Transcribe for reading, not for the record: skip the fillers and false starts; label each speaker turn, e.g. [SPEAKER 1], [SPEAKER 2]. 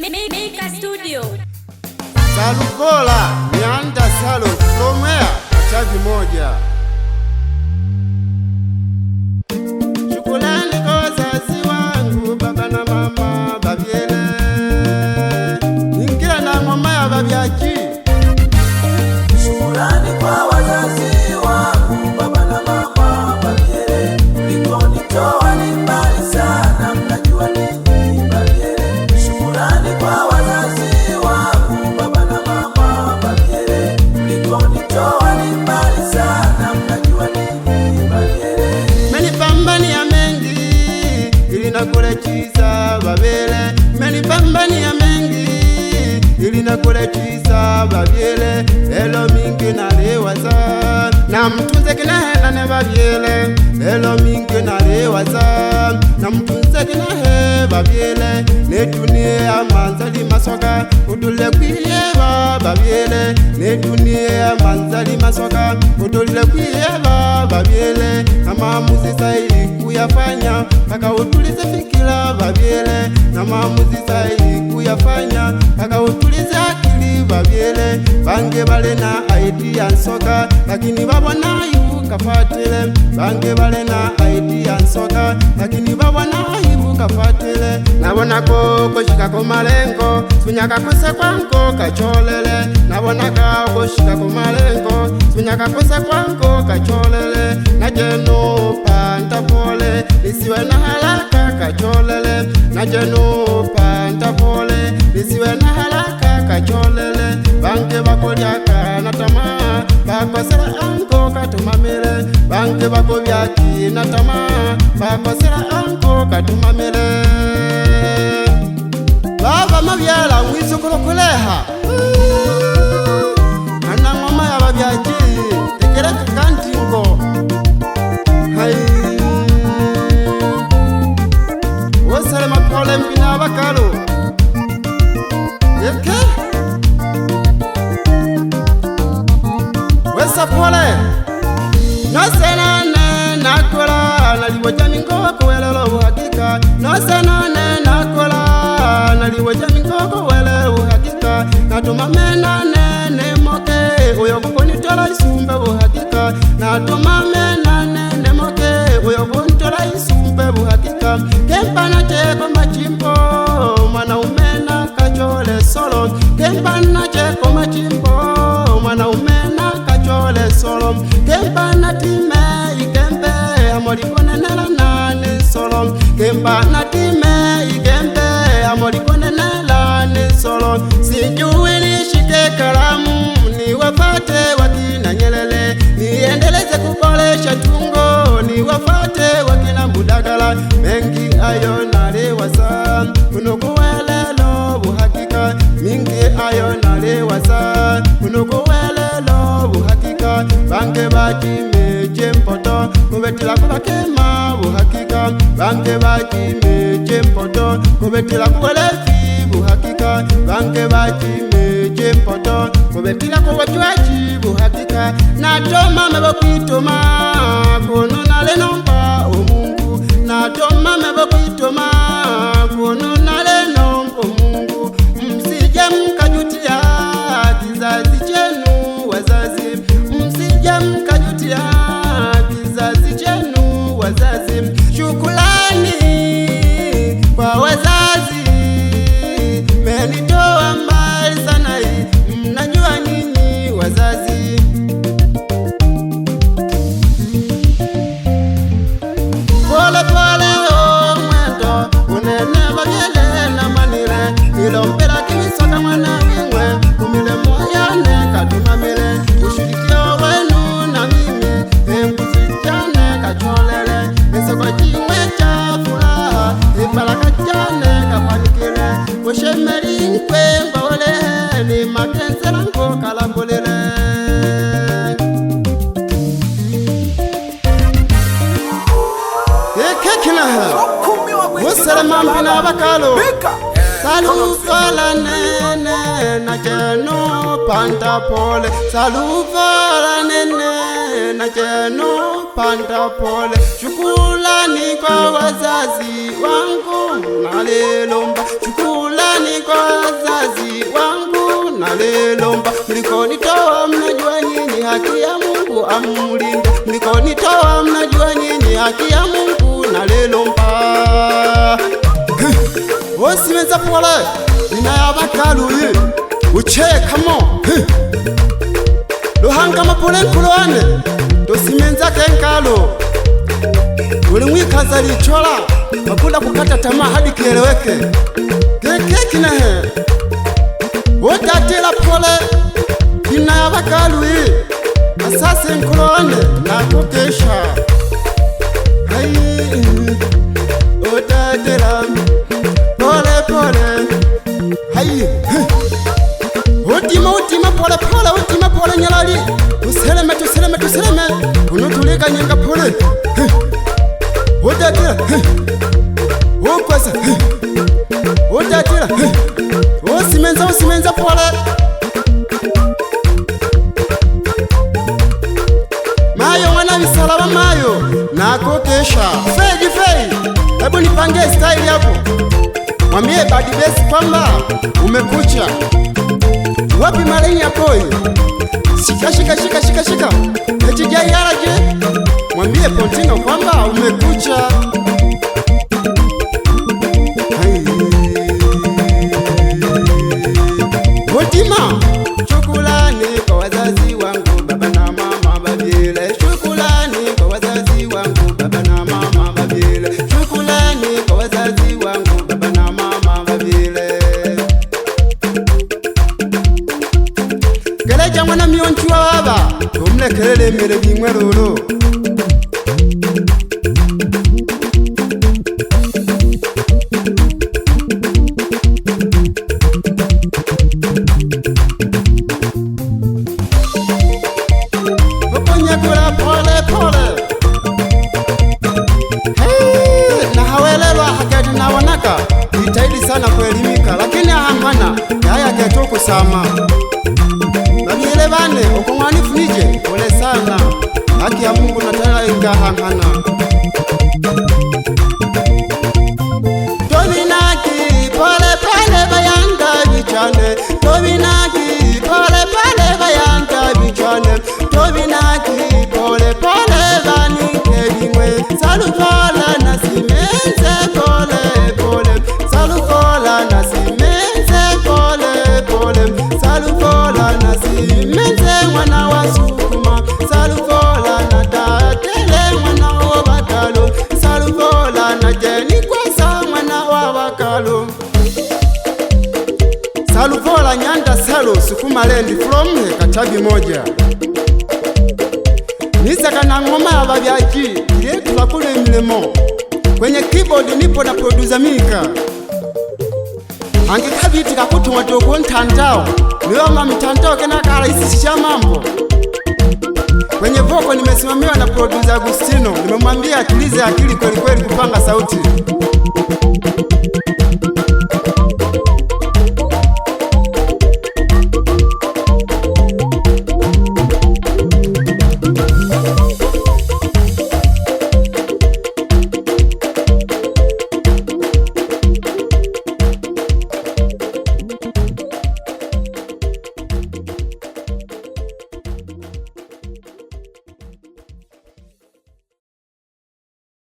[SPEAKER 1] Mika Studio.
[SPEAKER 2] Salukola Nyanda Salo Somea Chavi moja. Shukrani kwa wazazi wangu baba na mama babyele. Ingira na mama ya babyaji.
[SPEAKER 3] Shukrani kwa wazazi wangu baba na mama babyele. Ulikonitoa ni mbali sana, mnajua nini babyele. Shukrani kwa wazazi wangu baba na mama babyele. Ulikonitoa ni mbali sana, mnajua nini babyele.
[SPEAKER 2] Menipambania mengi ili nakulechiza babele. Menipambania mengi ili nakulechiza babyele. Elo mingi nalewaza na mtunze kinahela ne babyele. Elo mingi nalewaza na mtunze kinahe babyele. Netunie amanzali masoka udule kwiyeba babyele. Netunie amanzali masoka udule kwiyeba babyele. Na maamuzi sahihi kuyafanya mpaka utulize fikira babyele. Na maamuzi sahihi kuyafanya mpaka utulize akili babyele. Bange bale na idea nsoka lakini babona yu kafatile. Bange bale na idea nsoka lakini babona yu kafatile. Nabona ko shika ko malengo sunyaka kose kwanko kacholele. Nabona ko shika ko malengo sunyaka kose kwanko kacholele. Najeno panta pole nisiwe na haraka kacholele. Najeno panta pole nisiwe na haraka kacholele. Bange bakolya na tamaa bakosera anko katumamile. Bange bakolya na tamaa bakosera anko katumamile. Baba mabyala mwisukulu kuleha ana mama ya babyaji tegereka kantingo hai wosale mapole mpina bakalo yeke wesa pole nosenane nakola naliwaja mingoko welelo uhakika. Nosenane nakola naliwaja mingoko welelo uhakika. Natuma menane nemoke uyo kukonitola isumbe uhakika. Natuma menane nemoke uyo kukonitola isumbe uhakika. Kempa na cheko machimpo mwana umena kachole solo. Kempa na cheko machimpo mwana umena kachole solo. Kempa na time ikembe amorikone nela nane solo. Kempa na time ikembe amorikone nela nane solo. Sijui nishike kalamu niwafate wakina Nyerere. Niendeleze kuboresha tungo niwafate wakina Mudagala. Mengi ayo nalewaza unukuwelelo buhakika. Mingi ayo nalewaza unukuwelelo buhakika. Bange bajimeje mpoto kubetila kubakema buhakika. Bange bajimeje mpoto kubetila kuwelevi buhakika. Bange bajimeje mpoto kubetila kuwachwaji buhakika. Natoma mebo kwitoma kuno nale nomba omungu. Natoma mebo kwitoma kuno nale nomba omungu. Msije mkajutia kizazi chenu wazazi. Msije mkajutia kizazi chenu wazazi. Shukrani kwa wazazi menitoa mbali sana. Mnajua nini wazazi? Pole pole o mwendo unene babyele na manire. Ilompera kimisoka mwana wingwe kumile moyane katumamile. Ushirikio wenu na mimi embusijane kacholele. Nisoko chimwe cha furaha ibaraka chane kafanikile. Ushemeri nkwe mbole ni makensela nko kalambulile. Wosere mampina bakalo salukola nene na jeno panta pole. Salukola nene na jeno panta pole. Shukrani kwa wazazi wangu nalelomba. Shukrani kwa mlikonitoa mnajua nyinyi haki ya Mungu amulinde, mlikonitoa mnajua nyinyi haki ya Mungu na lelo mpa osimenza pole nina yabakaluye uchekamo Luhanga mapole nkuloane tosimenza kenkalo ulimwikaza lichola makunda kukata tamaa hadi kieleweke keke kinahe wotatela pole kina yabakaluye asase nkuloane nakukesha hai wotatela pole pole hai Utima pole pole, utima pole nyalali Tuseleme, tuseleme, tuseleme Unutulika nyenga pole Utatira Ukwasa Utatira Usimenza pole Mayo mwana misalaba mayo nakukesha Fei Hebu nipange style hapo Mwambie Badi Besi kwamba umekucha Wapi malenya boy Shika Hetijai yaraje Mwambie Pontino kwamba umekucha Hotima Shukrani kwa wazazi wangu baba na mama babile Shukrani kwa wazazi wangu baba na mama babile Shukrani kwa wazazi wangu baba na mama babile Geleja mwana mionchi wa baba Umlekelele mere bimwe lolo Okonya kula pole Na hawelelwa hakati na wanaka Jitahidi sana kuelimika Lakini ahangana Yaya keto kusama Babiele bane okumwanifu nije pole sana haki ya Mungu natala ingahangana Tobinaki pole bayanga bichane Tobinaki pole bayanga bichane Tobinaki pole banike bimwe Salukola na simenze pole Salukola na simenze pole Salukola na simenze mwana wa sukuma Salukola na tatele mwana wa bakalo Salukola na jeni kwasa mwana wa bakalo Salukola nyanda salo sukuma lendi from Katabi moja Nisaka na ngoma ababyaki Kile tulakule milemo Kwenye keyboard nipo na producer Mika Angikabiti kakutu watoko ntandao Niwama mitandao kena karahisisha mambo Kwenye voko nimesimamiwa na producer Agustino Nimemwambia atulize akili kweli kupanga sauti